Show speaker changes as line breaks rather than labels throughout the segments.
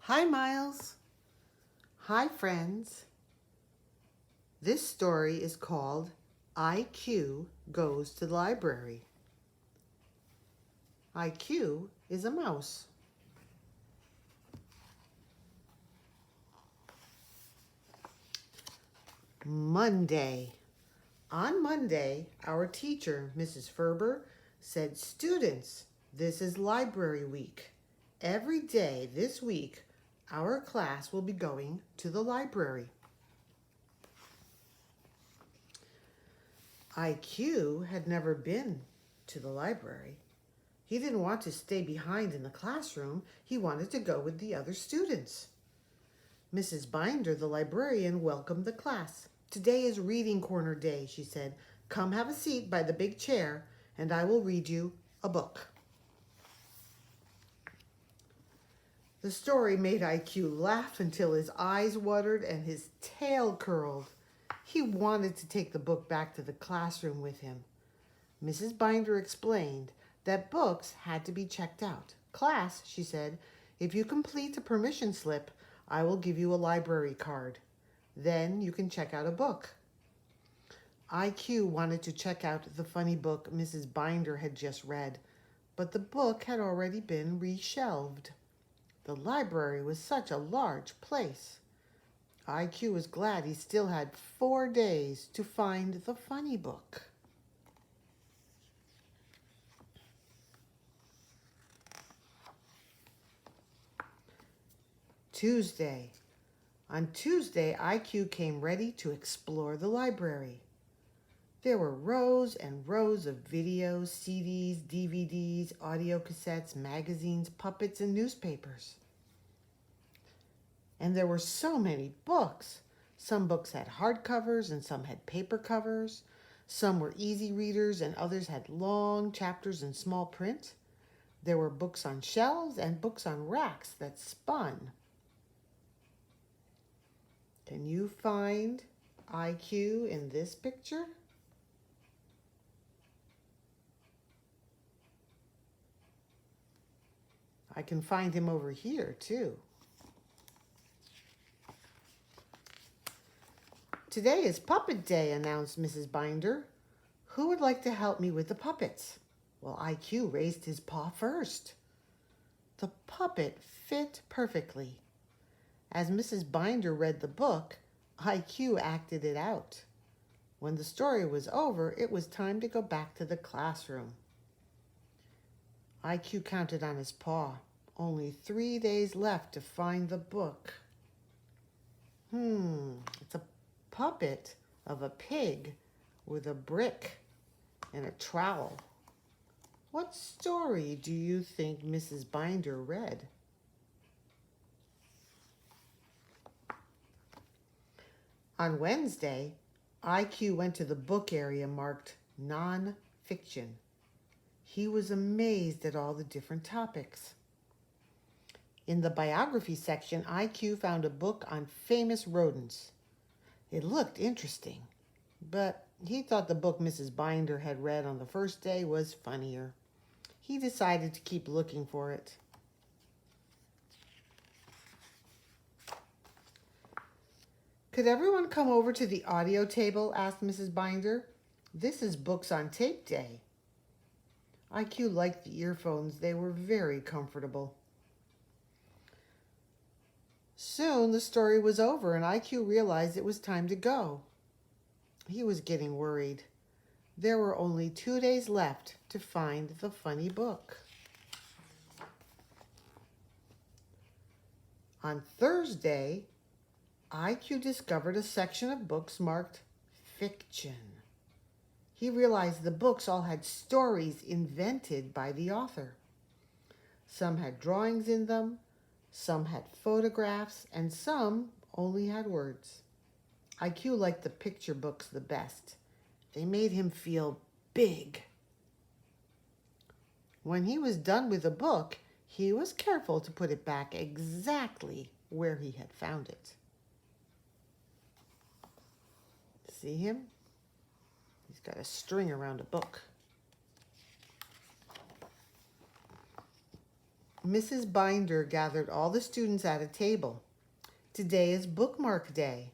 Hi, Miles. Hi, friends. This story is called IQ Goes to the Library. IQ is a mouse. Monday. On Monday, our teacher, Mrs. Ferber, said, "Students, this is library week. Every day this week, our class will be going to the library." IQ had never been to the library. He didn't want to stay behind in the classroom. He wanted to go with the other students. Mrs. Binder, the librarian, welcomed the class. "Today is reading corner day," she said. "Come have a seat by the big chair, and I will read you a book." The story made IQ laugh until his eyes watered and his tail curled. He wanted to take the book back to the classroom with him. Mrs. Binder explained that books had to be checked out. "Class," she said, "if you complete a permission slip, I will give you a library card. Then you can check out a book." IQ wanted to check out the funny book Mrs. Binder had just read, but the book had already been reshelved. The library was such a large place. IQ was glad he still had 4 days to find the funny book. Tuesday. On Tuesday, IQ came ready to explore the library. There were rows and rows of videos, CDs, DVDs, audio cassettes, magazines, puppets, and newspapers. And there were so many books. Some books had hardcovers and some had paper covers. Some were easy readers and others had long chapters in small print. There were books on shelves and books on racks that spun. Can you find IQ in this picture? I can find him over here too. "Today is puppet day," announced Mrs. Binder. "Who would like to help me with the puppets?" Well, IQ raised his paw first. The puppet fit perfectly. As Mrs. Binder read the book, IQ acted it out. When the story was over, it was time to go back to the classroom. IQ counted on his paw. Only 3 days left to find the book. It's a puppet of a pig with a brick and a trowel. What story do you think Mrs. Binder read? On Wednesday, IQ went to the book area marked non-fiction. He was amazed at all the different topics. In the biography section, IQ found a book on famous rodents. It looked interesting, but he thought the book Mrs. Binder had read on the first day was funnier. He decided to keep looking for it. "Could everyone come over to the audio table?" asked Mrs. Binder. "This is Books on Tape Day." IQ liked the earphones. They were very comfortable. Soon the story was over and IQ realized it was time to go. He was getting worried. There were only 2 days left to find the funny book. On Thursday, IQ discovered a section of books marked fiction. He realized the books all had stories invented by the author. Some had drawings in them, some had photographs, and some only had words. IQ liked the picture books the best. They made him feel big. When he was done with the book, he was careful to put it back exactly where he had found it. See him? He's got a string around a book. Mrs. Binder gathered all the students at a table. Today is bookmark day.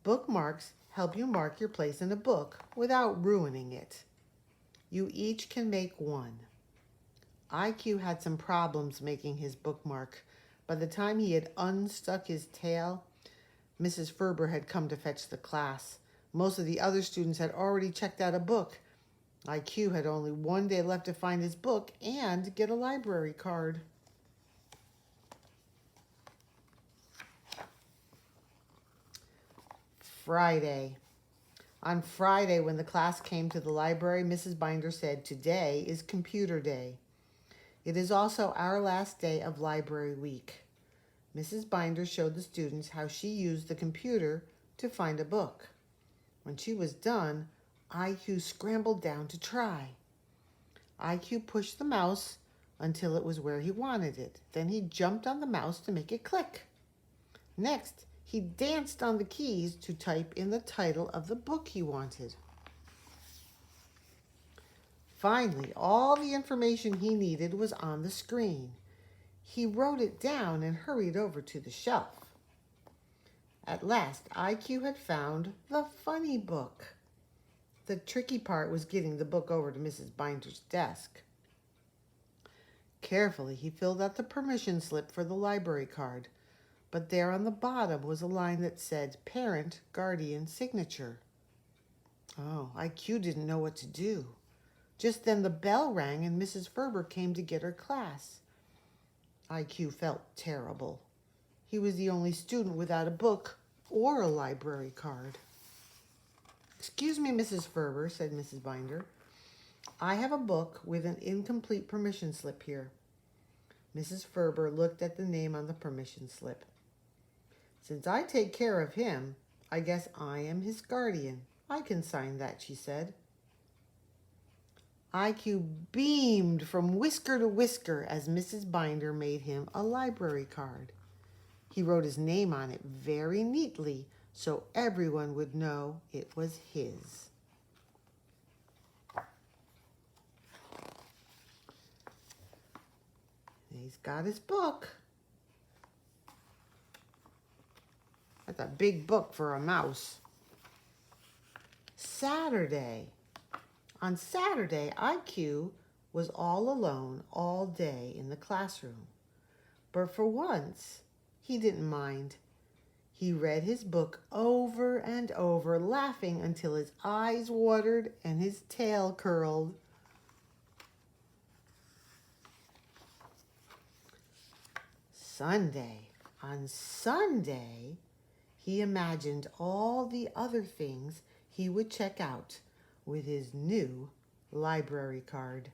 Bookmarks help you mark your place in a book without ruining it. You each can make one. IQ had some problems making his bookmark. By the time he had unstuck his tail, Mrs. Ferber had come to fetch the class. Most of the other students had already checked out a book. IQ had only one day left to find his book and get a library card. Friday. On Friday, when the class came to the library, Mrs. Binder said, "Today is computer day. It is also our last day of library week." Mrs. Binder showed the students how she used the computer to find a book. When she was done, IQ scrambled down to try. IQ pushed the mouse until it was where he wanted it. Then he jumped on the mouse to make it click. Next, he danced on the keys to type in the title of the book he wanted. Finally, all the information he needed was on the screen. He wrote it down and hurried over to the shelf. At last, IQ had found the funny book. The tricky part was getting the book over to Mrs. Binder's desk. Carefully, he filled out the permission slip for the library card, but there on the bottom was a line that said parent, guardian, signature. Oh, IQ didn't know what to do. Just then the bell rang and Mrs. Ferber came to get her class. IQ felt terrible. He was the only student without a book or a library card. "Excuse me, Mrs. Ferber," said Mrs. Binder. "I have a book with an incomplete permission slip here." Mrs. Ferber looked at the name on the permission slip. "Since I take care of him, I guess I am his guardian. I can sign that," she said. IQ beamed from whisker to whisker as Mrs. Binder made him a library card. He wrote his name on it very neatly so everyone would know it was his. He's got his book. That's a big book for a mouse. Saturday. On Saturday, IQ was all alone all day in the classroom. But for once, he didn't mind. He read his book over and over, laughing until his eyes watered and his tail curled. Sunday. On Sunday, he imagined all the other things he would check out with his new library card.